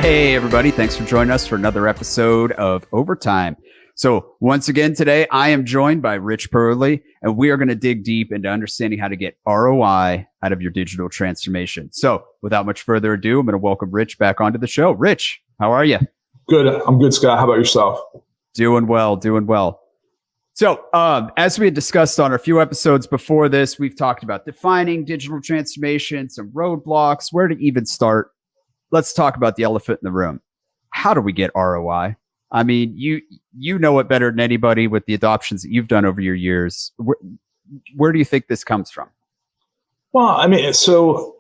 Hey, everybody. Thanks for joining us for another episode of OverTime. So once again, today, I am joined by Rich Pierle, and we are going to dig deep into understanding how to get ROI out of your digital transformation. So without much further ado, I'm going to welcome Rich back onto the show. Rich, how are you? Good. I'm good, Scott. How about yourself? Doing well. So as we had discussed on a few episodes before this, we've talked about defining digital transformation, some roadblocks, where to even start. Let's talk about the elephant in the room. How do we get ROI? I mean, you know it better than anybody with the adoptions that you've done over your years. Where do you think this comes from? Well, I mean, so,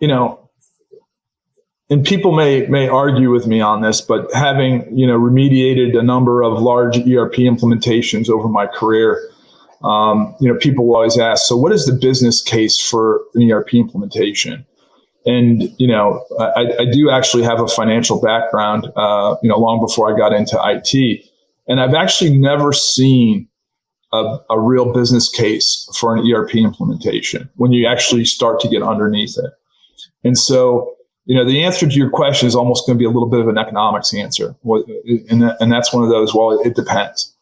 and people may argue with me on this, but having, remediated a number of large ERP implementations over my career, people will always ask, so what is the business case for an ERP implementation? And, I do actually have a financial background, long before I got into IT. And I've actually never seen a real business case for an ERP implementation when you actually start to get underneath it. And so, the answer to your question is almost going to be a little bit of an economics answer. And that's one of those, well, it depends.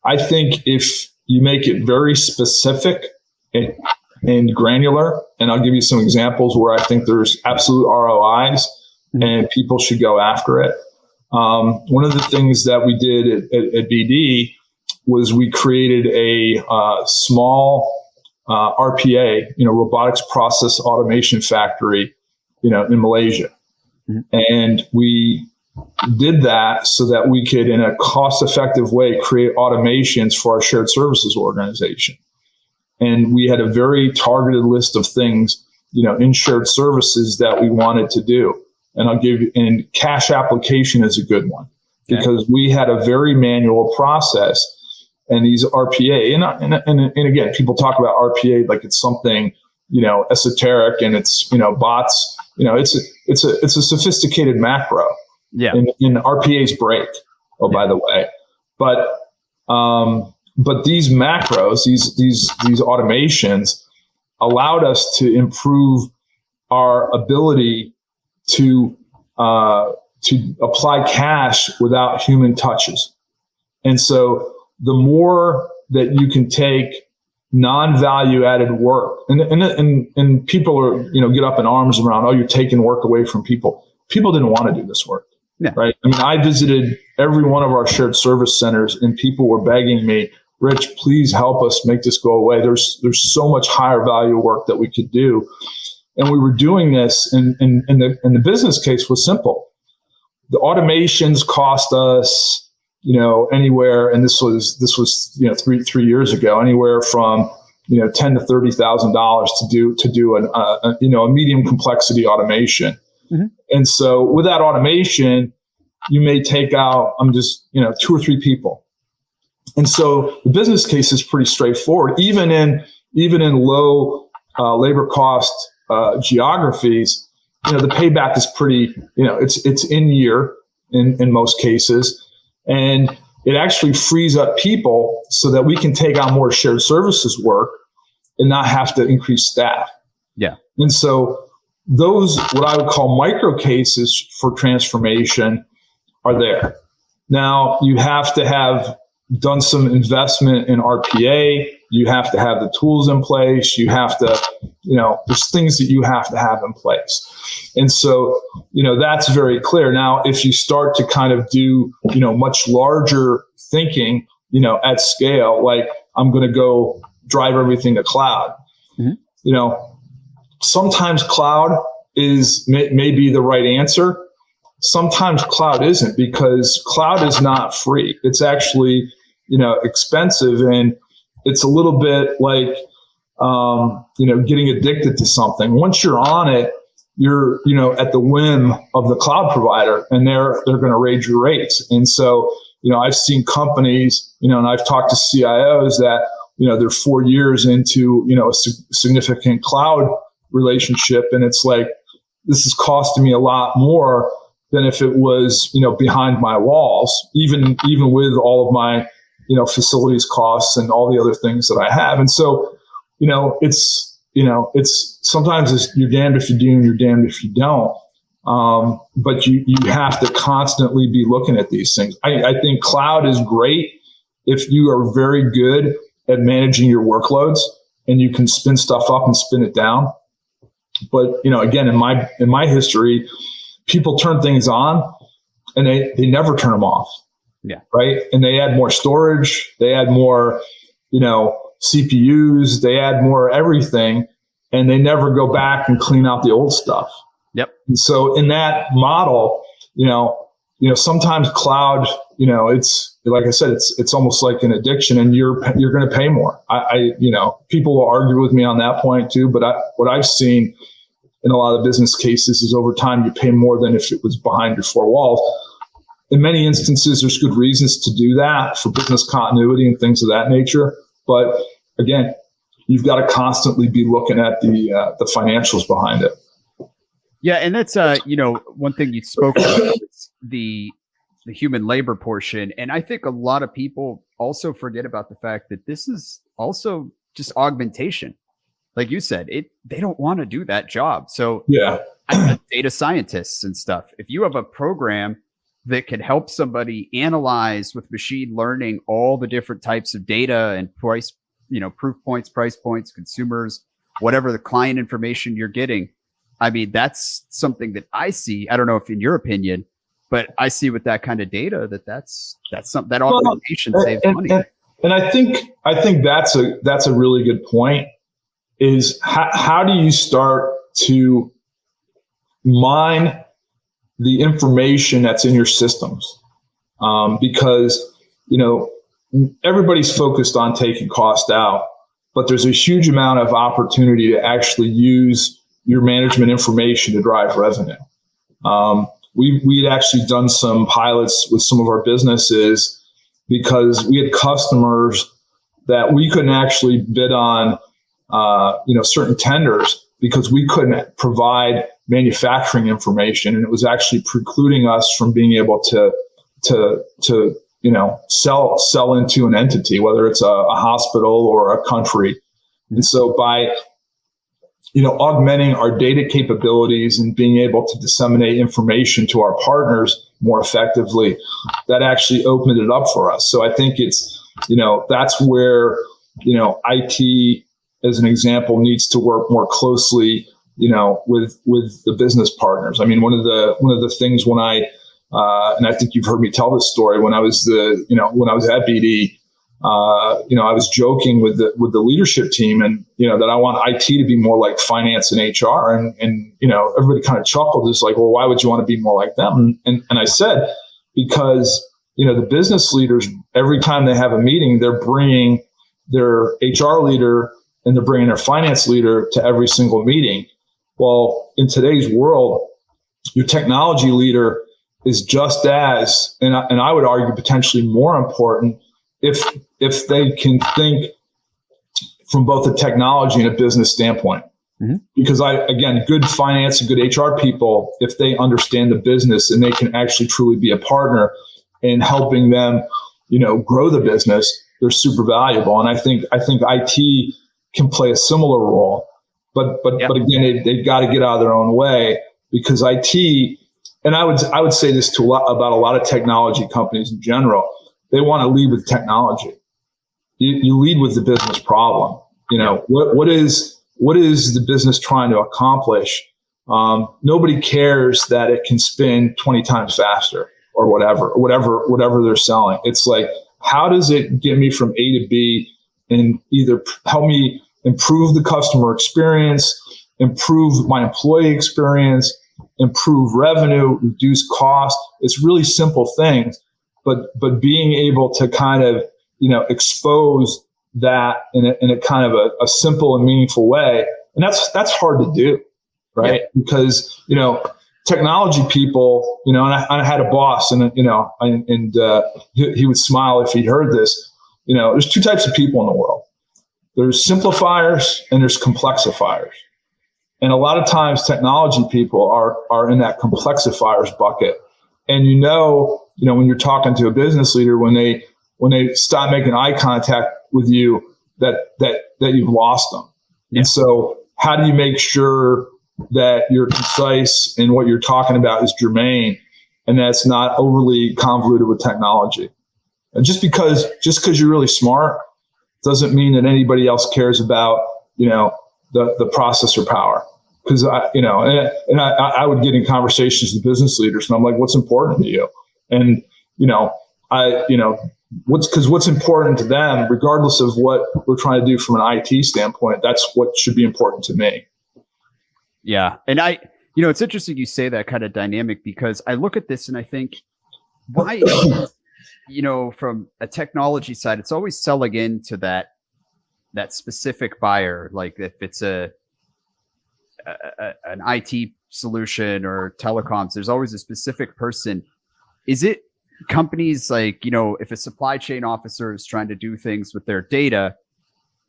I think if you make it very specific and granular, and I'll give you some examples where I think there's absolute ROIs and people should go after it. One of the things that we did at BD was we created a small RPA, robotics process automation factory, in Malaysia. And we did that so that we could, in a cost-effective way, create automations for our shared services organization. And we had a very targeted list of things, in shared services that we wanted to do. And cash application is a good one because we had a very manual process. And these RPA, and again, people talk about RPA like it's something, esoteric and it's, bots. It's a sophisticated macro. Yeah. And RPAs break. Oh, by the way, but these macros, these automations, allowed us to improve our ability to apply cash without human touches. And so the more that you can take non-value added work, and people are, get up in arms around, oh, you're taking work away from people. People didn't want to do this work. Yeah. Right. I mean, I visited every one of our shared service centers and people were begging me, Rich, please help us make this go away. There's so much higher value work that we could do. And we were doing this and the business case was simple. The automations cost us, anywhere, and this was three years ago, anywhere from $10,000 to $30,000 to do a medium complexity automation. Mm-hmm. And so with that automation, you may take out 2 or 3 people. And so the business case is pretty straightforward. Even in low labor cost geographies, the payback is pretty, it's in year in most cases. And it actually frees up people so that we can take on more shared services work and not have to increase staff. Yeah. And so those, what I would call micro cases for transformation, are there. Now, you have to have done some investment in RPA. You have to have the tools in place. You have to, there's things that you have to have in place. And so, that's very clear. Now, if you start to kind of do, much larger thinking, at scale, like I'm going to go drive everything to cloud, sometimes cloud may be the right answer. Sometimes cloud isn't, because cloud is not free. It's actually, expensive, and it's a little bit like, getting addicted to something. Once you're on it, you're, at the whim of the cloud provider, and they're going to raise your rates. And so, I've seen companies, and I've talked to CIOs that, they're 4 years into, a significant cloud relationship. And it's like, this is costing me a lot more than if it was, behind my walls, even with all of my, facilities costs and all the other things that I have. And so, it's sometimes you're damned if you do and you're damned if you don't. But you have to constantly be looking at these things. I think cloud is great if you are very good at managing your workloads and you can spin stuff up and spin it down. But, again, in my history, people turn things on and they never turn them off. Yeah. Right. And they add more storage, they add more, CPUs, they add more everything, and they never go back and clean out the old stuff. Yep. And so in that model, sometimes cloud, it's like I said, it's almost like an addiction, and you're going to pay more. People will argue with me on that point too, but what I've seen in a lot of business cases is over time you pay more than if it was behind your four walls. In many instances, there's good reasons to do that for business continuity and things of that nature. But again, you've got to constantly be looking at the financials behind it. Yeah, and that's one thing you spoke about is the human labor portion, and I think a lot of people also forget about the fact that this is also just augmentation. Like you said, they don't want to do that job. So yeah, data scientists and stuff. If you have a program that can help somebody analyze with machine learning all the different types of data and price, proof points, price points, consumers, whatever the client information you're getting. I mean, that's something that I see. I don't know if in your opinion, but I see with that kind of data that's something that augmentation saves money. And I think that's a really good point. Is how do you start to mine the information that's in your systems? Because everybody's focused on taking cost out, but there's a huge amount of opportunity to actually use your management information to drive revenue. We'd actually done some pilots with some of our businesses because we had customers that we couldn't actually bid on, certain tenders because we couldn't provide manufacturing information, and it was actually precluding us from being able to sell into an entity, whether it's a hospital or a country. And so by augmenting our data capabilities and being able to disseminate information to our partners more effectively, that actually opened it up for us. So I think it's, that's where, IT, as an example, needs to work more closely, with the business partners. I mean, one of the things when and I think you've heard me tell this story, when I was when I was at BD, I was joking with the leadership team and, that I want IT to be more like finance and HR. And everybody kind of chuckled. It's like, well, why would you want to be more like them? And I said, because, the business leaders, every time they have a meeting, they're bringing their HR leader and they're bringing their finance leader to every single meeting. Well, in today's world, your technology leader is just as, and I would argue potentially more important if they can think from both a technology and a business standpoint. Mm-hmm. Because good finance and good HR people, if they understand the business and they can actually truly be a partner in helping them, grow the business, they're super valuable. And I think IT can play a similar role, but again, they've got to get out of their own way, because IT, and I would say this about a lot of technology companies in general, they want to lead with technology. You lead with the business problem. What is the business trying to accomplish? Nobody cares that it can spin 20 times faster or whatever they're selling. It's like, how does it get me from A to B and either help me improve the customer experience, improve my employee experience, improve revenue, reduce cost? It's really simple things, but being able to kind of, expose that in a kind of a simple and meaningful way. And that's hard to do, right? Yeah. Because, technology people, and I had a boss and he would smile if he'd heard this, there's two types of people in the world. There's simplifiers and there's complexifiers. And a lot of times technology people are in that complexifiers bucket. And when you're talking to a business leader, when they stop making eye contact with you, that you've lost them. Yeah. And so how do you make sure that you're concise and what you're talking about is germane, and that's not overly convoluted with technology. And just because you're really smart doesn't mean that anybody else cares about, the processor power. Because I would get in conversations with business leaders, and I'm like, what's important to you? And what's important to them, regardless of what we're trying to do from an IT standpoint, that's what should be important to me. Yeah. And it's interesting you say that kind of dynamic, because I look at this and I think, why, from a technology side, it's always selling into that specific buyer. Like if it's an IT solution or telecoms, there's always a specific person. Is it companies like, if a supply chain officer is trying to do things with their data,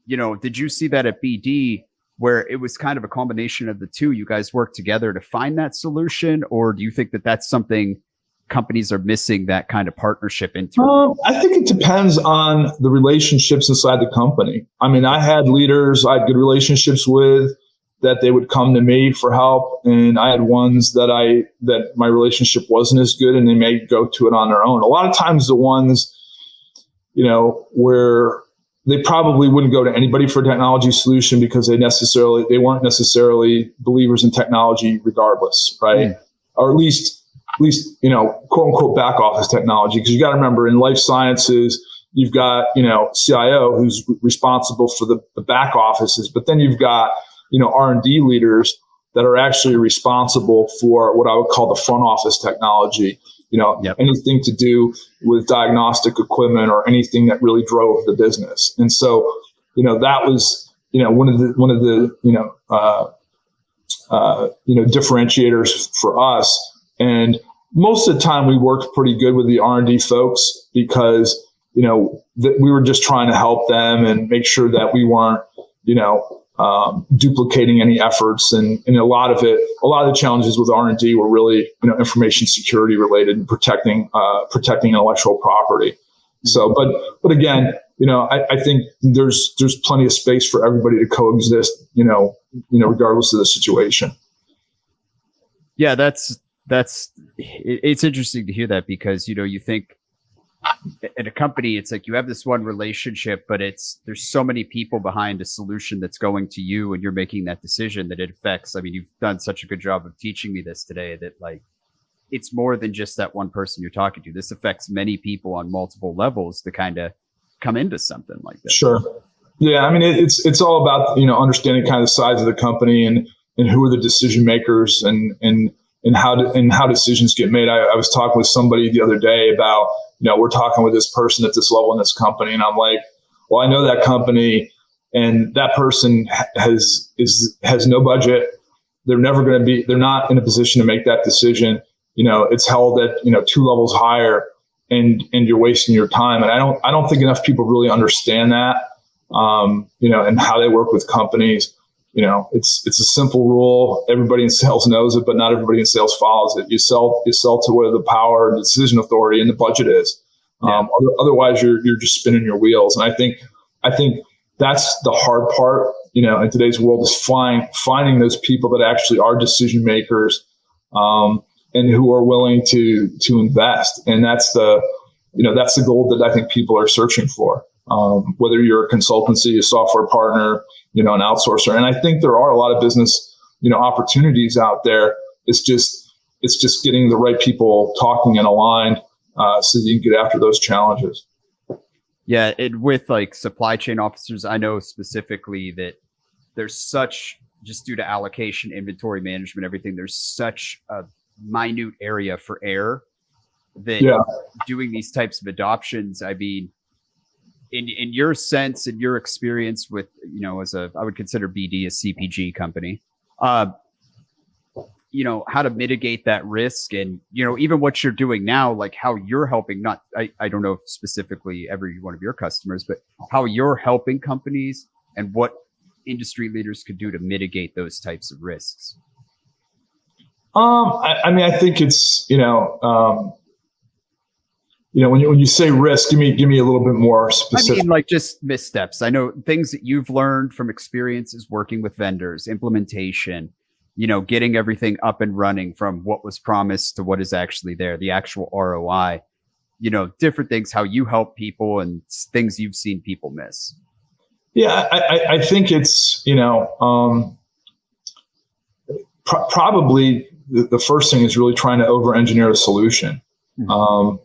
did you see that at BD where it was kind of a combination of the two? You guys work together to find that solution, or do you think that that's something companies are missing, that kind of partnership into? I think it depends on the relationships inside the company. I mean, I had leaders I had good relationships with that they would come to me for help, and I had ones that my relationship wasn't as good, and they may go to it on their own. A lot of times the ones, where they probably wouldn't go to anybody for a technology solution because they weren't necessarily believers in technology regardless, right? Or at least, quote unquote back office technology. Because you got to remember, in life sciences, you've got, CIO who's responsible for the back offices, but then you've got, R&D leaders that are actually responsible for what I would call the front office technology, anything to do with diagnostic equipment or anything that really drove the business. And so, that was, one of the differentiators for us. And most of the time we worked pretty good with the R&D folks because, that we were just trying to help them and make sure that we weren't, duplicating any efforts. And a lot of the challenges with R&D were really, information security related and protecting intellectual property. So, but again, I think there's plenty of space for everybody to coexist, regardless of the situation. Yeah, it's interesting to hear that, because, you think at a company, it's like you have this one relationship, but there's so many people behind a solution that's going to you, and you're making that decision that it affects. I mean, you've done such a good job of teaching me this today that, like, it's more than just that one person you're talking to. This affects many people on multiple levels to kind of come into something like this. Sure. Yeah. I mean, it's all about, understanding kind of the size of the company and who are the decision makers and how decisions get made. I was talking with somebody the other day about, we're talking with this person at this level in this company, and I'm like, well, I know that company, and that person has no budget. They're not in a position to make that decision. It's held at, 2 levels higher, and you're wasting your time. And I don't think enough people really understand that, and how they work with companies. It's a simple rule. Everybody in sales knows it, but not everybody in sales follows it. You sell to where the power and the decision authority and the budget is. Yeah. Otherwise, you're just spinning your wheels. And I think that's the hard part. In today's world, is finding those people that actually are decision makers, and who are willing to invest. And that's the goal that I think people are searching for. Whether you're a consultancy, a software partner, an outsourcer. And I think there are a lot of business, opportunities out there. It's just getting the right people talking and aligned, so that you can get after those challenges. Yeah. With like supply chain officers, I know specifically that there's just due to allocation, inventory management, everything, there's such a minute area for error that doing these types of adoptions, I mean, in your sense, in your experience with, I would consider BD a CPG company, how to mitigate that risk, and, even what you're doing now, like how you're helping, I don't know specifically every one of your customers, but how you're helping companies and what industry leaders could do to mitigate those types of risks. I mean, I think it's, when you say risk, give me a little bit more specific. I mean, like just missteps. I know things that you've learned from experiences working with vendors, implementation, getting everything up and running from what was promised to what is actually there, the actual ROI, different things, how you help people and things you've seen people miss. Yeah, I think it's, probably the first thing is really trying to over-engineer a solution. I've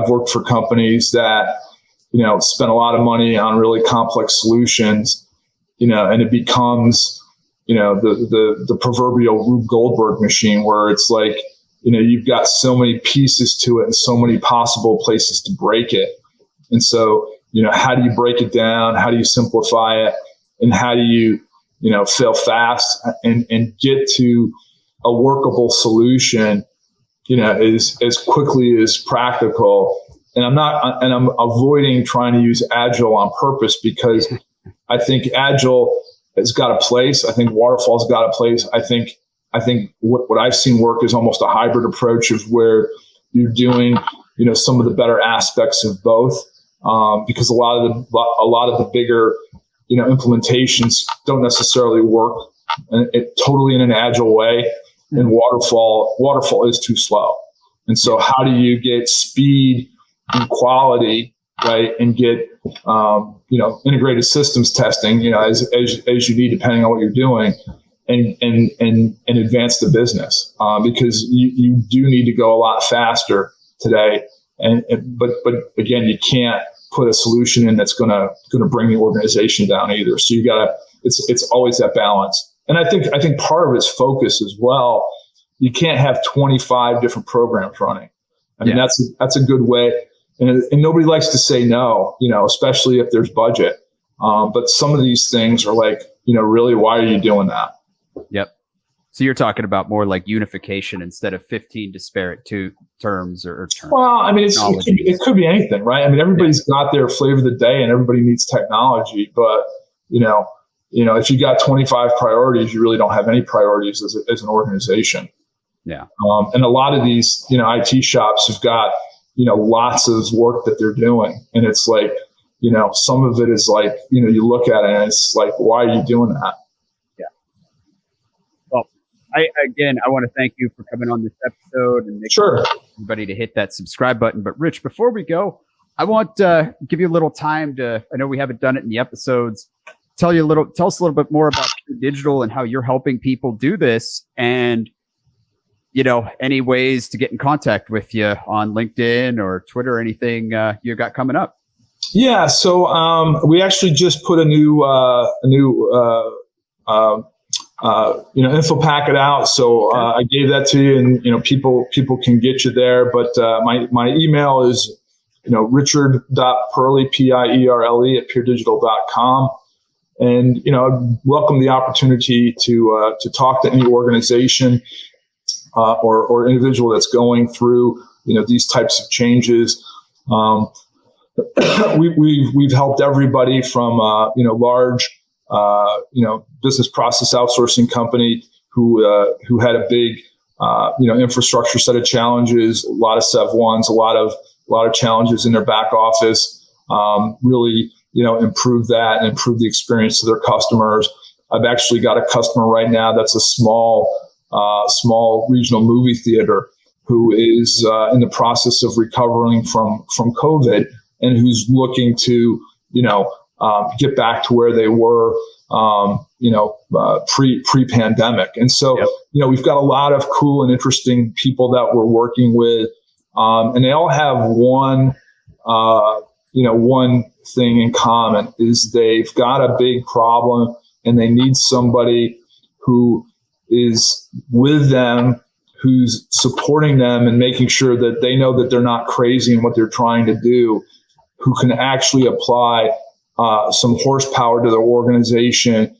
worked for companies that, spend a lot of money on really complex solutions, and it becomes, the proverbial Rube Goldberg machine where it's like, you've got so many pieces to it and so many possible places to break it. And so, how do you break it down? How do you simplify it? And how do you, fail fast and get to a workable solution, as quickly as practical. And I'm avoiding trying to use Agile on purpose because I think Agile has got a place. I think Waterfall's got a place. I think what I've seen work is almost a hybrid approach of where you're doing, some of the better aspects of both. Because a lot of the bigger, implementations don't necessarily work totally in an Agile way. And waterfall is too slow. And so how do you get speed and quality, right? And get, integrated systems testing, as you need, depending on what you're doing, and advance the business, because you do need to go a lot faster today. But again, you can't put a solution in that's going to bring the organization down either. So it's always that balance. And I think part of it's focus as well. You can't have 25 different programs running. I mean, that's a good way. And nobody likes to say no, especially if there's budget. But some of these things are like, really, why are you doing that? Yep. So you're talking about more like unification instead of 15 disparate terms or terms. Well, I mean, it could be anything, right? I mean, everybody's got their flavor of the day and everybody needs technology, but, if you got 25 priorities, you really don't have any priorities as an organization. Yeah. And a lot of these, IT shops have got, lots of work that they're doing. And it's like, some of it is like, you look at it and it's like, why are you doing that? Yeah. Well, I want to thank you for coming on this episode and make sure everybody to hit that subscribe button. But Rich, before we go, I want to give you a little time I know we haven't done it in the episodes. Tell us a little bit more about Pier Digital and how you're helping people do this, and any ways to get in contact with you on LinkedIn or Twitter or anything you got coming up. Yeah, so we actually just put a new info packet out. So I gave that to you, and people can get you there. But my email is richard.pierle, Pierle at peerdigital.com. And, I'd welcome the opportunity to talk to any organization or individual that's going through, these types of changes. We've helped everybody from, large, business process outsourcing company who had a big, infrastructure set of challenges, a lot of Sev1s, a lot of challenges in their back office, really, improve that and improve the experience to their customers. I've actually got a customer right now that's a small regional movie theater who is in the process of recovering from COVID and who's looking to, get back to where they were, pre-pandemic. And so, we've got a lot of cool and interesting people that we're working with, and they all have one thing in common is they've got a big problem and they need somebody who is with them, who's supporting them and making sure that they know that they're not crazy in what they're trying to do, who can actually apply some horsepower to their organization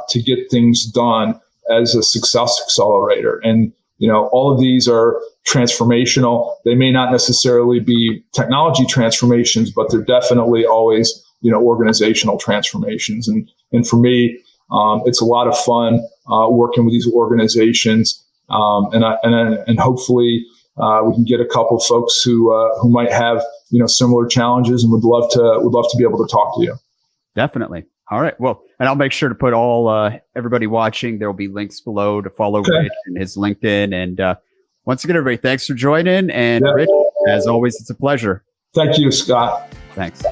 to get things done as a success accelerator. And, all of these are transformational. They may not necessarily be technology transformations, but they're definitely always, organizational transformations. And for me, it's a lot of fun working with these organizations, and hopefully we can get a couple of folks who might have similar challenges and would love to be able to talk to you. Definitely. All right. Well, And I'll make sure to put all everybody watching. There will be links below to follow Rich and his LinkedIn. And once again, everybody, thanks for joining. And Rich, as always, it's a pleasure. Thank you, Scott. Thanks.